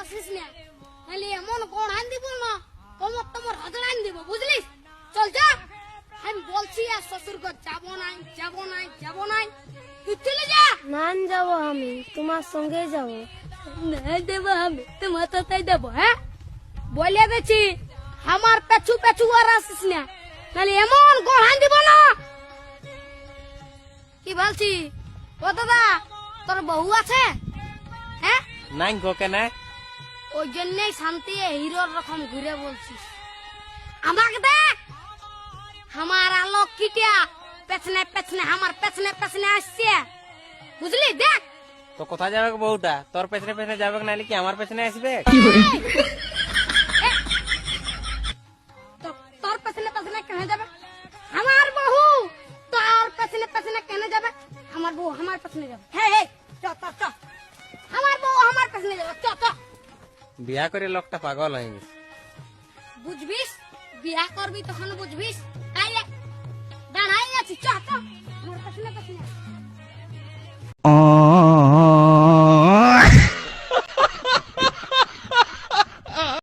আসিস না, নাহলে এমন কোন আন দিব না তোমার তোমার হজড়ান দিব, বুঝলিস? চল যা, আমি বলছি আর শ্বশুর ঘর যাবো নাই যাবো নাই যাবো নাই, তুই চলে যা। নান যাব, আমি তোমার সঙ্গে যাব। না দেবো আমি তোমার তাই দেবো, হ্যাঁ বলে দিচ্ছি, আমার পেছু পেছু আর আসিস না, নাহলে এমন গড়ান দিব না। কি বলছি ও দাদা, তোর বউ আছে? হ্যাঁ, নাই গো কেন? ওই জন্যই শান্তি হিরোর রকম ঘুরে বলছিস। আমাকে দেখ, আমার আলোক কিটিয়া পেছনে পেছনে আমার পেছনে পেছনে আসছে, বুঝলি? দেখ তো কোথায় যাবে গো বউটা? তোর পেছনে পেছনে যাবে নাহলে কি আমার পেছনে আসবে? তোর পেছনে পেছনে কেন যাবে? আমার বউ তোর পেছনে পেছনে কেন যাবে? আমার বউ আমার পেছনে যাবে। হ্যাঁ হ্যাঁ, চ চ চ, আমার বউ আমার পেছনে যাবে, চ চ। বিয়া করে লোকটা পাগল হয়ে গেছে। বুঝবিস, বিয়া করবি তখন বুঝবিস। তাইলে দাঁড়াই আছি, চ চ, আমার পেছনে পেছনে।